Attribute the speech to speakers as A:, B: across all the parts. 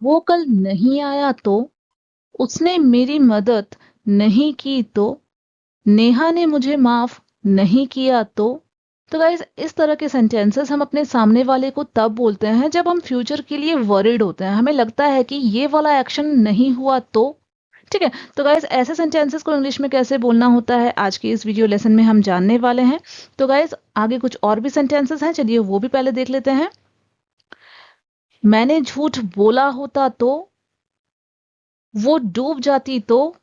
A: वो कल नहीं आया तो, उसने मेरी मदद नहीं की तो, नेहा ने मुझे माफ नहीं किया तो गाइस इस तरह के सेंटेंसेस हम अपने सामने वाले को तब बोलते हैं जब हम फ्यूचर के लिए वरीड होते हैं, हमें लगता है कि ये वाला एक्शन नहीं हुआ तो। ठीक है, तो गाइस ऐसे सेंटेंसेस को इंग्लिश में कैसे बोलना होता है आज के इस वीडियो लेसन में हम जानने वाले हैं। तो गाइस आगे कुछ और भी सेंटेंसेस हैं, चलिए वो भी पहले देख लेते हैं। मैंने झूठ बोला होता तो, वो डूब जाती तो,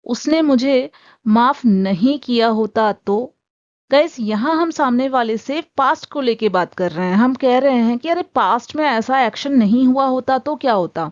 A: उसने मुझे माफ नहीं किया होता तो। गाइस यहाँ हम सामने वाले से पास्ट को लेके बात कर रहे हैं, हम कह रहे हैं कि अरे पास्ट में ऐसा एक्शन नहीं हुआ होता तो क्या होता।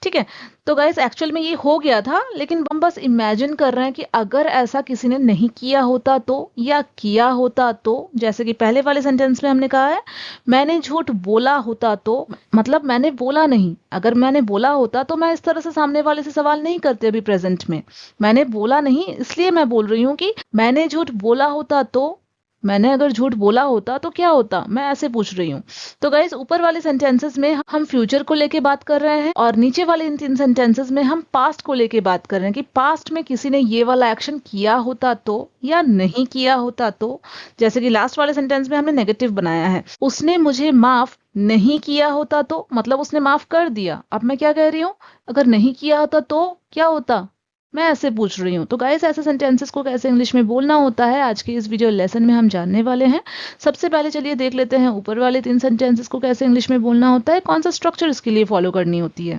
A: ठीक है, तो गाइस एक्चुअल में ये हो गया था, लेकिन हम बस इमेजिन कर रहे हैं कि अगर ऐसा किसी ने नहीं किया होता तो, या किया होता तो। जैसे कि पहले वाले सेंटेंस में हमने कहा है मैंने झूठ बोला होता तो, मतलब मैंने बोला नहीं। अगर मैंने बोला होता तो मैं इस तरह से सामने वाले से सवाल नहीं करते अभी प्रेजेंट में। मैंने बोला नहीं इसलिए मैं बोल रही हूँ कि मैंने झूठ बोला होता तो, मैंने अगर झूठ बोला होता तो क्या होता, मैं ऐसे पूछ रही हूँ। तो गाइज ऊपर वाले सेंटेंसेस में हम फ्यूचर को लेके बात कर रहे हैं, और नीचे वाले इन 3 सेंटेंसेस में हम पास्ट को लेके बात कर रहे हैं कि पास्ट में किसी ने ये वाला एक्शन किया होता तो, या नहीं किया होता तो। जैसे कि लास्ट वाले सेंटेंस में हमने नेगेटिव बनाया है, उसने मुझे माफ नहीं किया होता तो, मतलब उसने माफ कर दिया। अब मैं क्या कह रही हूँ, अगर नहीं किया होता तो क्या होता, मैं ऐसे पूछ रही हूँ। तो गाइस ऐसे सेंटेंसेस को कैसे इंग्लिश में बोलना होता है आज के इस वीडियो लेसन में हम जानने वाले हैं। सबसे पहले चलिए देख लेते हैं ऊपर वाले 3 सेंटेंसेस को कैसे इंग्लिश में बोलना होता है, कौन सा स्ट्रक्चर इसके लिए फॉलो करनी होती है।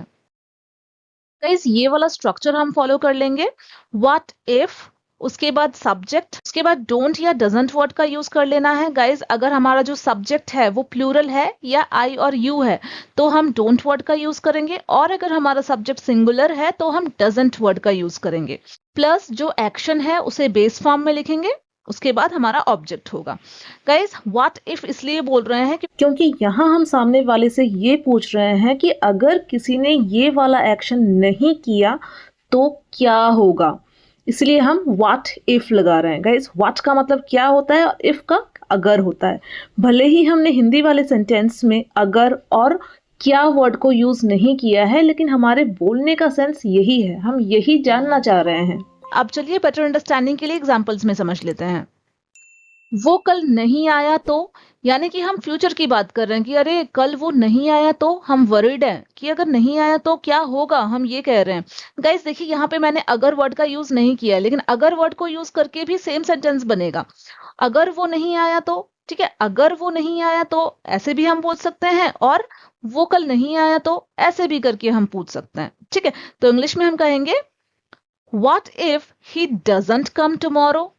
A: गाइस ये वाला स्ट्रक्चर हम फॉलो कर लेंगे। व्हाट इफ, उसके बाद सब्जेक्ट, उसके बाद डोंट या डजंट वर्ड का यूज कर लेना है। गाइस अगर हमारा जो सब्जेक्ट है वो प्लूरल है या आई और यू है तो हम डोंट वर्ड का यूज करेंगे, और अगर हमारा सब्जेक्ट सिंगुलर है तो हम डजंट वर्ड का यूज करेंगे। प्लस जो एक्शन है उसे बेस फॉर्म में लिखेंगे, उसके बाद हमारा ऑब्जेक्ट होगा। गाइस व्हाट इफ इसलिए बोल रहे हैं क्योंकि यहाँ हम सामने वाले से ये पूछ रहे हैं कि अगर किसी ने ये वाला एक्शन नहीं किया तो क्या होगा, इसलिए हम व्हाट इफ लगा रहे हैं। गाइस व्हाट का मतलब क्या होता है और इफ का अगर होता है। भले ही हमने हिंदी वाले सेंटेंस में अगर और क्या वर्ड को यूज नहीं किया है, लेकिन हमारे बोलने का सेंस यही है, हम यही जानना चाह रहे हैं। अब चलिए बेटर अंडरस्टैंडिंग के लिए एग्जांपल्स में समझ लेते हैं। वो कल नहीं आया तो, यानी कि हम फ्यूचर की बात कर रहे हैं कि अरे कल वो नहीं आया तो हम वरीड हैं कि अगर नहीं आया तो क्या होगा, हम ये कह रहे हैं। गाइस देखिए यहाँ पे मैंने अगर वर्ड का यूज नहीं किया है, लेकिन अगर वर्ड को यूज करके भी सेम सेंटेंस बनेगा। अगर वो नहीं आया तो, ठीक है, अगर वो नहीं आया तो ऐसे भी हम पूछ सकते हैं, और वो कल नहीं आया तो ऐसे भी करके हम पूछ सकते हैं। ठीक है, तो इंग्लिश में हम कहेंगे what if he doesn't come tomorrow,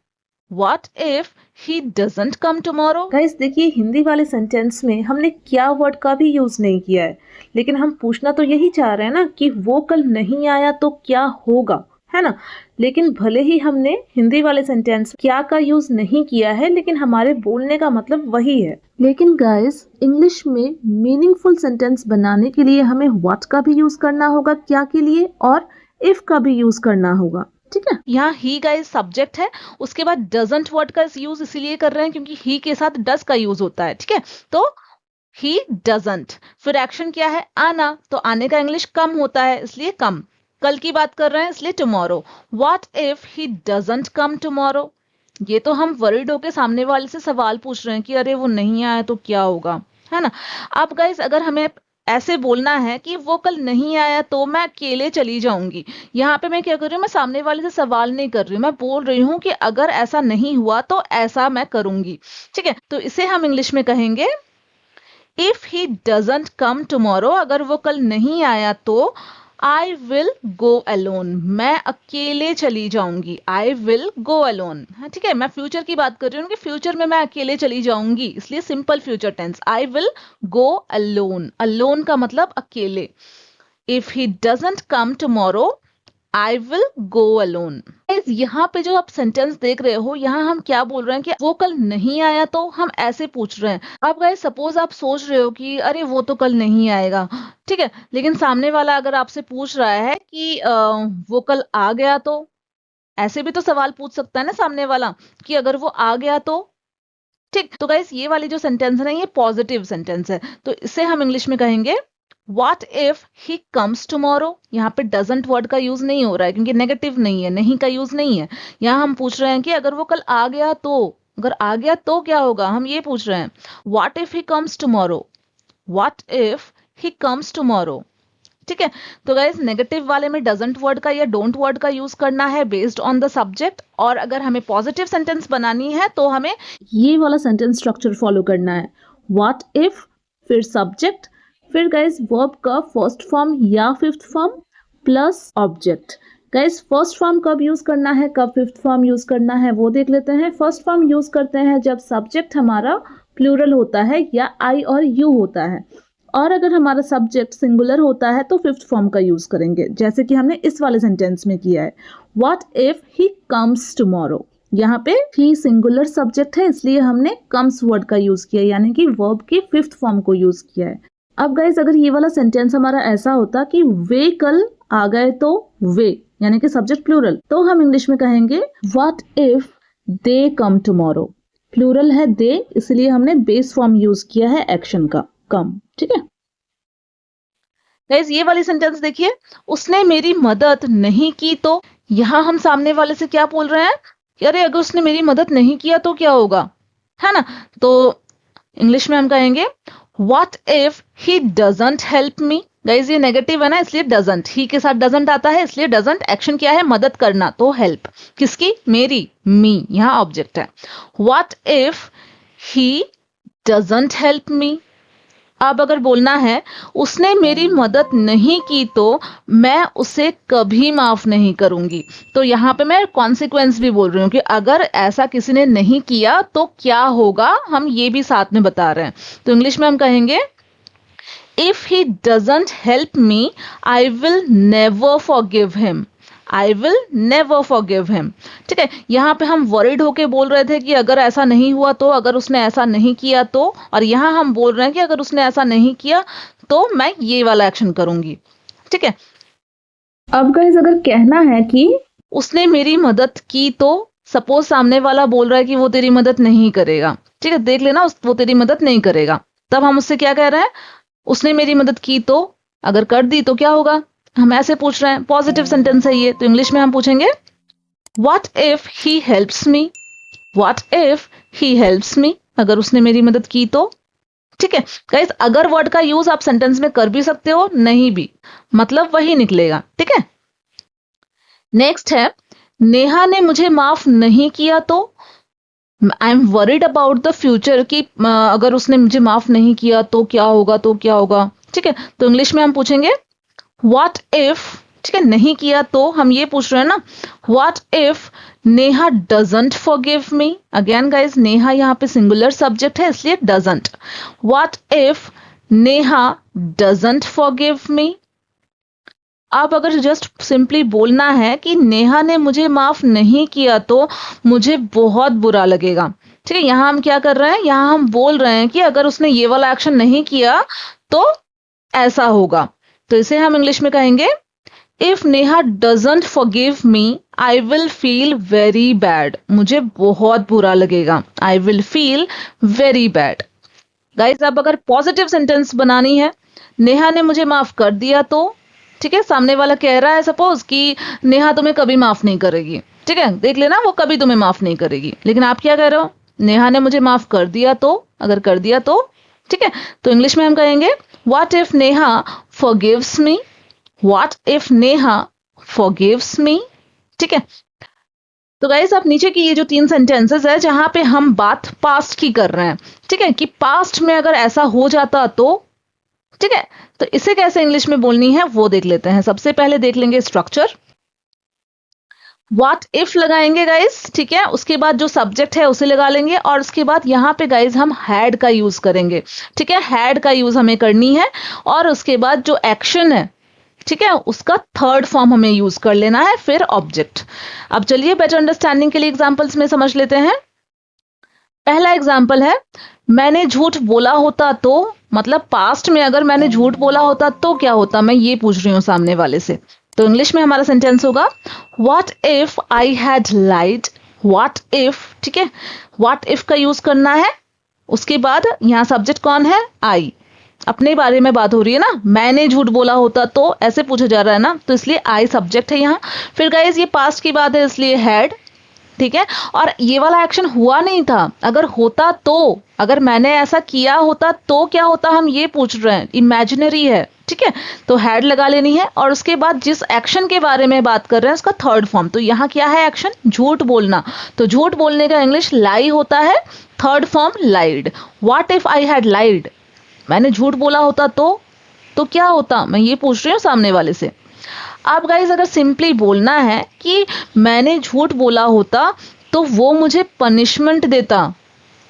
A: What if he doesn't come tomorrow? Guys देखिए हिंदी वाले सेंटेंस में हमने क्या वर्ड का भी यूज नहीं किया है, लेकिन हम पूछना तो यही चाह रहे हैं ना कि वो कल नहीं आया तो क्या होगा, है ना। लेकिन भले ही हमने हिंदी वाले सेंटेंस क्या का यूज नहीं किया है, लेकिन हमारे बोलने का मतलब वही है। लेकिन गाइस इंग्लिश में मीनिंगफुल सेंटेंस बनाने के लिए हमें व्हाट का भी यूज करना होगा क्या के लिए, और इफ का भी यूज करना होगा। ठीक है, यहाँ ही गाइस सब्जेक्ट है, उसके बाद डजंट वर्ड का यूज इसीलिए कर रहे हैं क्योंकि ही के साथ डज का यूज होता है। ठीक है, तो ही डजंट, फिर एक्शन क्या है, आना, तो आने का इंग्लिश कम होता है इसलिए कम। कल की बात कर रहे हैं इसलिए tomorrow. What if he doesn't come tomorrow, ये तो हम वरीड होके सामने वाले से सवाल पूछ रहे हैं कि अरे वो नहीं आया तो क्या होगा, है ना। अब गाइस अगर हमें ऐसे बोलना है कि वो कल नहीं आया तो मैं अकेले चली जाऊंगी, यहाँ पे मैं क्या कर रही हूँ, मैं सामने वाले से सवाल नहीं कर रही हूँ, मैं बोल रही हूँ कि अगर ऐसा नहीं हुआ तो ऐसा मैं करूंगी। ठीक है, तो इसे हम इंग्लिश में कहेंगे if he doesn't come tomorrow, अगर वो कल नहीं आया तो आई विल गो अलोन, मैं अकेले चली जाऊंगी। आई विल गो अलोन, ठीक है, मैं फ्यूचर की बात कर रही हूँ कि फ्यूचर में मैं अकेले चली जाऊंगी, इसलिए simple future tense I will go alone. Alone का मतलब अकेले। If he doesn't come tomorrow I will go alone. यहाँ पे जो आप सेंटेंस देख रहे हो, यहाँ हम क्या बोल रहे हैं कि वो कल नहीं आया तो हम ऐसे पूछ रहे हैं। अब गाइस सपोज आप सोच रहे हो कि अरे वो तो कल नहीं आएगा, ठीक है, लेकिन सामने वाला अगर आपसे पूछ रहा है कि वो कल आ गया तो, ऐसे भी तो सवाल पूछ सकता है ना सामने वाला कि अगर वो आ गया तो। ठीक, तो गाइस ये वाली जो सेंटेंस है ना, ये पॉजिटिव सेंटेंस है, तो इसे हम इंग्लिश में कहेंगे what if he comes tomorrow, यहाँ पे डजंट वर्ड का यूज नहीं हो रहा है क्योंकि नेगेटिव नहीं है, नहीं का यूज नहीं है। यहाँ हम पूछ रहे हैं कि अगर वो कल आ गया तो, अगर आ गया तो क्या होगा, हम ये पूछ रहे हैं। What if he comes tomorrow, what if he comes tomorrow. ठीक है, तो गाइस नेगेटिव वाले में डजंट वर्ड का या डोंट वर्ड का यूज करना है बेस्ड ऑन द सब्जेक्ट, और अगर हमें पॉजिटिव सेंटेंस बनानी है तो हमें ये वाला सेंटेंस स्ट्रक्चर फॉलो करना है। व्हाट इफ, फिर सब्जेक्ट, फिर गाइस वर्ब का फर्स्ट फॉर्म या fifth form plus object. Guys first form कब यूज करना है, कब फिफ्थ फॉर्म यूज करना है वो देख लेते हैं। फर्स्ट फॉर्म यूज करते हैं जब सब्जेक्ट हमारा प्लूरल होता है या आई और यू होता है, और अगर हमारा सब्जेक्ट सिंगुलर होता है तो फिफ्थ फॉर्म का यूज करेंगे, जैसे कि हमने इस वाले सेंटेंस में किया है। What if he comes tomorrow, यहाँ पे ही सिंगुलर सब्जेक्ट है इसलिए हमने कम्स वर्ड का यूज किया, यानी कि वर्ब के फिफ्थ फॉर्म को यूज किया है। अब गाइज अगर ये वाला सेंटेंस हमारा ऐसा होता कि वे कल आ गए तो, वे यानी कि सब्जेक्ट प्लूरल, तो हम इंग्लिश में कहेंगे what if they come tomorrow. Plural है दे, इसलिए हमने बेस फॉर्म यूज किया है एक्शन का, कम। ठीक है गाइस, ये वाली सेंटेंस देखिए, उसने मेरी मदद नहीं की तो। यहां हम सामने वाले से क्या बोल रहे हैं कि अरे अगर उसने मेरी मदद नहीं किया तो क्या होगा, है ना। तो इंग्लिश में हम कहेंगे what if he doesn't help me. Guys ये नेगेटिव है ना, इसलिए डजंट, ही के साथ डजंट आता है, इसलिए डजंट एक्शन क्या है, मदद करना, तो हेल्प किसकी, मेरी, मी, यहाँ ऑब्जेक्ट है। What if he doesn't help me. अब अगर बोलना है उसने मेरी मदद नहीं की तो मैं उसे कभी माफ नहीं करूंगी, तो यहाँ पे मैं कॉन्सिक्वेंस भी बोल रही हूँ कि अगर ऐसा किसी ने नहीं किया तो क्या होगा, हम ये भी साथ में बता रहे हैं। तो इंग्लिश में हम कहेंगे if he doesn't help me I will never forgive him, I will never forgive him. ठीक है, यहाँ पे हम वरिड होके बोल रहे थे कि अगर ऐसा नहीं हुआ तो, अगर उसने ऐसा नहीं किया तो, और यहाँ हम बोल रहे हैं कि अगर उसने ऐसा नहीं किया तो मैं ये वाला एक्शन करूंगी। ठीक है, अब गाइस अगर कहना है कि उसने मेरी मदद की तो, सपोज सामने वाला बोल रहा है कि वो तेरी मदद नहीं करेगा। ठीक है, देख लेना वो तेरी मदद नहीं करेगा, तब हम उससे क्या कह रहे हैं, उसने मेरी मदद की तो, अगर कर दी तो क्या होगा, हम ऐसे पूछ रहे हैं, पॉजिटिव सेंटेंस है ये, तो इंग्लिश में हम पूछेंगे what if he helps me, what if he helps me, अगर उसने मेरी मदद की तो। ठीक है गाइस, अगर वर्ड का यूज आप सेंटेंस में कर भी सकते हो, नहीं भी, मतलब वही निकलेगा। ठीक है, नेक्स्ट है नेहा ने मुझे माफ नहीं किया तो। I am worried about the future कि अगर उसने मुझे माफ नहीं किया तो क्या होगा, तो क्या होगा। ठीक है, तो इंग्लिश में हम पूछेंगे व्हाट इफ, ठीक है, नहीं किया तो हम ये पूछ रहे हैं ना, what if Neha doesn't forgive me. Again guys Neha यहाँ पे सिंगुलर सब्जेक्ट है इसलिए doesn't. What if Neha doesn't forgive me. अब अगर जस्ट सिंपली बोलना है कि नेहा ने मुझे माफ नहीं किया तो मुझे बहुत बुरा लगेगा। ठीक है, यहां हम क्या कर रहे हैं, यहां हम बोल रहे हैं कि अगर उसने ये वाला एक्शन नहीं किया तो ऐसा होगा, तो इसे हम इंग्लिश में कहेंगे if Neha doesn't forgive me I will feel very bad. मुझे बहुत बुरा लगेगा, I will feel very bad. Guys अब अगर पॉजिटिव सेंटेंस बनानी है, नेहा ने मुझे माफ कर दिया तो। ठीक है, सामने वाला कह रहा है सपोज कि नेहा तुम्हें कभी माफ नहीं करेगी। ठीक है, देख लेना वो कभी तुम्हें माफ नहीं करेगी, लेकिन आप क्या कह रहे हो, नेहा ने मुझे माफ कर दिया तो, अगर कर दिया तो। ठीक है, तो इंग्लिश में हम कहेंगे what if Neha forgives me, what if Neha forgives me. ठीक है, तो गाइस आप नीचे की ये जो 3 सेंटेंसेस है जहां पे हम बात पास्ट की कर रहे हैं, ठीक है, कि पास्ट में अगर ऐसा हो जाता तो। ठीक है, तो इसे कैसे इंग्लिश में बोलनी है वो देख लेते हैं। सबसे पहले देख लेंगे स्ट्रक्चर, व्हाट इफ लगाएंगे गाइस, ठीक है, उसके बाद जो सब्जेक्ट है उसे लगा लेंगे, और उसके बाद यहाँ पे गाइस हम हैड का यूज करेंगे। ठीक है, हैड का यूज हमें करनी है, और उसके बाद जो एक्शन है, ठीक है, उसका थर्ड फॉर्म हमें यूज कर लेना है, फिर ऑब्जेक्ट। अब चलिए बेटर अंडरस्टैंडिंग के लिए एग्जांपल्स में समझ लेते हैं। पहला एग्जांपल है मैंने झूठ बोला होता तो, मतलब पास्ट में अगर मैंने झूठ बोला होता तो क्या होता, मैं ये पूछ रही हूँ सामने वाले से। तो इंग्लिश में हमारा सेंटेंस होगा what if I had lied, what if. ठीक है, व्हाट इफ का यूज करना है, उसके बाद यहाँ सब्जेक्ट कौन है, आई। अपने बारे में बात हो रही है ना, मैंने झूठ बोला होता तो, ऐसे पूछा जा रहा है ना, तो इसलिए आई सब्जेक्ट है यहाँ। फिर गाइस ये पास्ट की बात है इसलिए हैड, ठीक है। और ये वाला एक्शन हुआ नहीं था, अगर होता तो, अगर मैंने ऐसा किया होता तो क्या होता, हम ये पूछ रहे हैं, इमेजिनरी है, ठीक है। तो हैड लगा लेनी है, और उसके बाद जिस एक्शन के बारे में बात कर रहे हैं उसका थर्ड फॉर्म, तो यहाँ क्या है एक्शन, झूठ बोलना, तो झूठ बोलने का इंग्लिश लाई होता है, third form lied. What if I had lied, मैंने झूठ बोला होता तो क्या होता, मैं ये पूछ रही हूँ सामने वाले से। आप गाइज अगर सिंपली बोलना है कि मैंने झूठ बोला होता तो वो मुझे पनिशमेंट देता,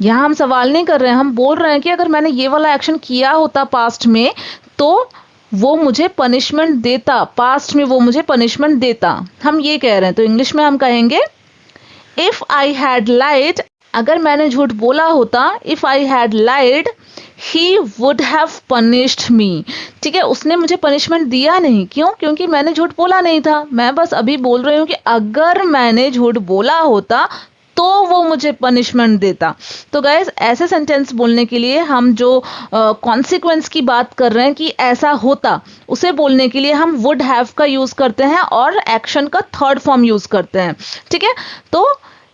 A: यहाँ हम सवाल नहीं कर रहे हैं, हम बोल रहे हैं कि अगर मैंने ये वाला एक्शन किया होता पास्ट में तो वो मुझे पनिशमेंट देता, पास्ट में वो मुझे पनिशमेंट देता, हम ये कह रहे हैं। तो इंग्लिश में हम कहेंगे इफ आई हैड लाइड, अगर मैंने झूठ बोला होता, if I had lied he would have punished me, ठीक है। उसने मुझे पनिशमेंट दिया नहीं, क्यों, क्योंकि मैंने झूठ बोला नहीं था। मैं बस अभी बोल रही हूँ कि अगर मैंने झूठ बोला होता तो वो मुझे पनिशमेंट देता। तो गाइज ऐसे सेंटेंस बोलने के लिए हम जो कॉन्सिक्वेंस की बात कर रहे हैं कि ऐसा होता, उसे बोलने के लिए हम वुड हैव का यूज करते हैं और एक्शन का थर्ड फॉर्म यूज करते हैं, ठीक है। तो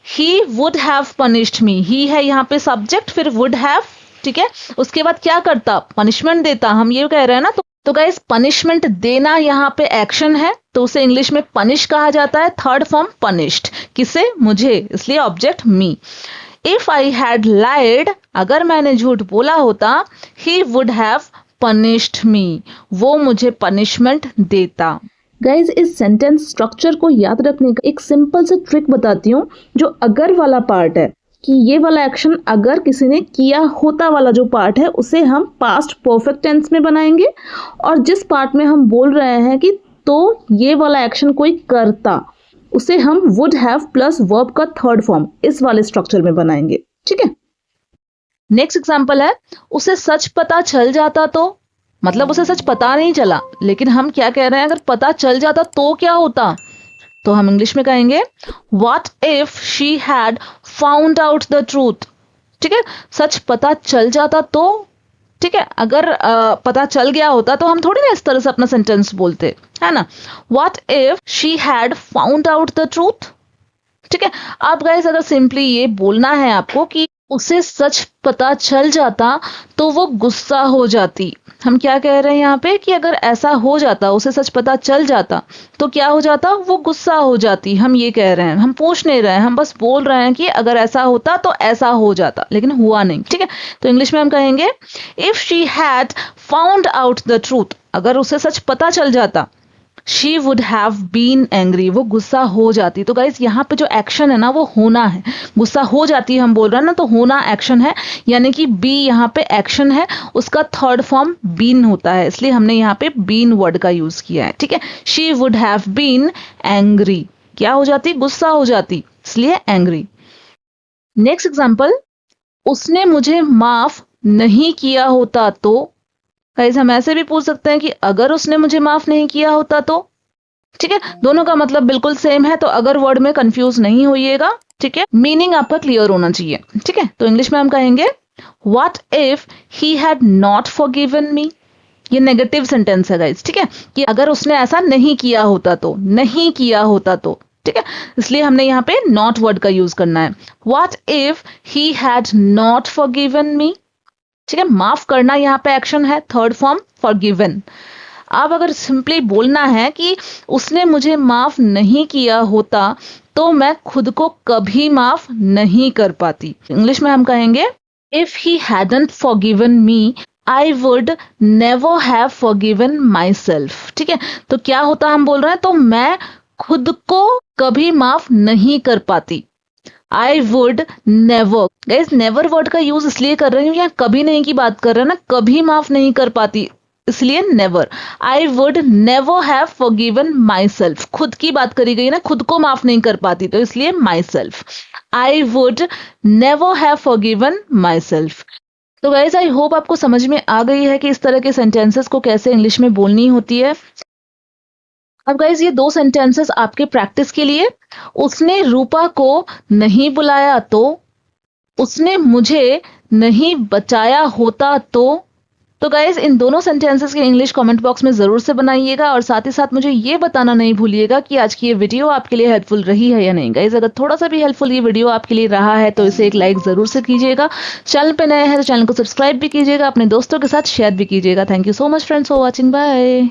A: ही वुड हैव पनिश्ड मी, ही है यहाँ पे सब्जेक्ट, फिर वुड हैव, ठीक है। उसके बाद क्या करता, पनिशमेंट देता, हम ये कह रहे हैं ना। तो गाइस पनिशमेंट देना यहाँ पे एक्शन है, तो उसे इंग्लिश में पनिश कहा जाता है, थर्ड फॉर्म पनिश्ड, किसे, मुझे, इसलिए object me. If I had lied, अगर मैंने झूठ बोला होता, he would have punished me, वो मुझे पनिशमेंट देता।
B: गाइज इस सेंटेंस स्ट्रक्चर को याद रखने का एक सिंपल सा ट्रिक बताती हूँ। जो अगर वाला पार्ट है कि ये वाला एक्शन अगर किसी ने किया होता वाला जो पार्ट है उसे हम पास्ट परफेक्ट टेंस में बनाएंगे, और जिस पार्ट में हम बोल रहे हैं कि तो ये वाला एक्शन कोई करता, उसे हम वुड हैव प्लस वर्ब का थर्ड फॉर्म इस वाले स्ट्रक्चर में बनाएंगे, ठीक है।
A: नेक्स्ट एग्जांपल है, उसे सच पता चल जाता तो, मतलब उसे सच पता नहीं चला, लेकिन हम क्या कह रहे हैं, अगर पता चल जाता तो क्या होता, तो हम इंग्लिश में कहेंगे what if she had found out the truth, ठीक है। सच पता चल जाता तो, ठीक है, अगर पता चल गया होता तो हम थोड़ी ना इस तरह से अपना सेंटेंस बोलते, है ना। What if she had found out the truth, ठीक है। आप गाइस अगर सिंपली ये बोलना है आपको कि उसे सच पता चल जाता तो वो गुस्सा हो जाती, हम क्या कह रहे हैं यहाँ पे कि अगर ऐसा हो जाता, उसे सच पता चल जाता तो क्या हो जाता, वो गुस्सा हो जाती, हम ये कह रहे हैं, हम पूछ नहीं रहे हैं, हम बस बोल रहे हैं कि अगर ऐसा होता तो ऐसा हो जाता, लेकिन हुआ नहीं, ठीक है। तो इंग्लिश में हम कहेंगे if she had found out the truth, अगर उसे सच पता चल जाता, she would have been angry, वो गुस्सा हो जाती। तो गाइस यहाँ पे जो एक्शन है ना वो होना है, गुस्सा हो जाती है हम बोल रहे हैं ना, तो होना एक्शन है, यानी कि बी यहाँ पे एक्शन है, उसका थर्ड फॉर्म बीन होता है, इसलिए हमने यहाँ पे बीन वर्ड का यूज किया है, ठीक है। She would have been angry, क्या हो जाती, गुस्सा हो जाती, इसलिए एंग्री। नेक्स्ट एग्जाम्पल, उसने मुझे माफ नहीं किया होता तो, गाइस हम ऐसे भी पूछ सकते हैं कि अगर उसने मुझे माफ नहीं किया होता तो, ठीक है। दोनों का मतलब बिल्कुल सेम है, तो अगर वर्ड में कंफ्यूज नहीं होइएगा, ठीक है, मीनिंग आपका क्लियर होना चाहिए, ठीक है। तो इंग्लिश में हम कहेंगे what if he had not forgiven me, ये नेगेटिव सेंटेंस है गाइस, ठीक है, कि अगर उसने ऐसा नहीं किया होता तो, नहीं किया होता तो, ठीक है, इसलिए हमने यहाँ पे नॉट वर्ड का यूज करना है। What if he had not forgiven me, ठीक है, माफ करना यहाँ पे एक्शन है, थर्ड फॉर्म फॉरगिवन। अब अगर सिंपली बोलना है कि उसने मुझे माफ नहीं किया होता तो मैं खुद को कभी माफ नहीं कर पाती, इंग्लिश में हम कहेंगे if he hadn't forgiven me I would never have forgiven my self, ठीक है। तो क्या होता, हम बोल रहे हैं तो मैं खुद को कभी माफ नहीं कर पाती, I would never, guys never word का यूज इसलिए कर रही हूँ, यहाँ कभी नहीं की बात कर रहे हैं ना, कभी माफ नहीं कर पाती, इसलिए never. I would never have forgiven my self, खुद की बात करी गई ना, खुद को माफ नहीं कर पाती, तो इसलिए my self, I would never have forgiven my self. तो गाइस आई होप आपको समझ में आ गई है कि इस तरह के सेंटेंसेस को कैसे इंग्लिश में बोलनी होती है। अब गाइज ये दो सेंटेंसेस आपके प्रैक्टिस के लिए, उसने रूपा को नहीं बुलाया तो, उसने मुझे नहीं बचाया होता तो, तो गाइज इन दोनों सेंटेंसेस के इंग्लिश कमेंट बॉक्स में जरूर से बनाइएगा और साथ ही साथ मुझे ये बताना नहीं भूलिएगा कि आज की ये वीडियो आपके लिए हेल्पफुल रही है या नहीं। गाइज अगर थोड़ा सा भी हेल्पफुल ये वीडियो आपके लिए रहा है तो इसे एक लाइक जरूर से कीजिएगा। चैनल पे नए हैं तो चैनल को सब्सक्राइब भी कीजिएगा, अपने दोस्तों के साथ शेयर भी कीजिएगा। Thank you so much friends for watching, bye.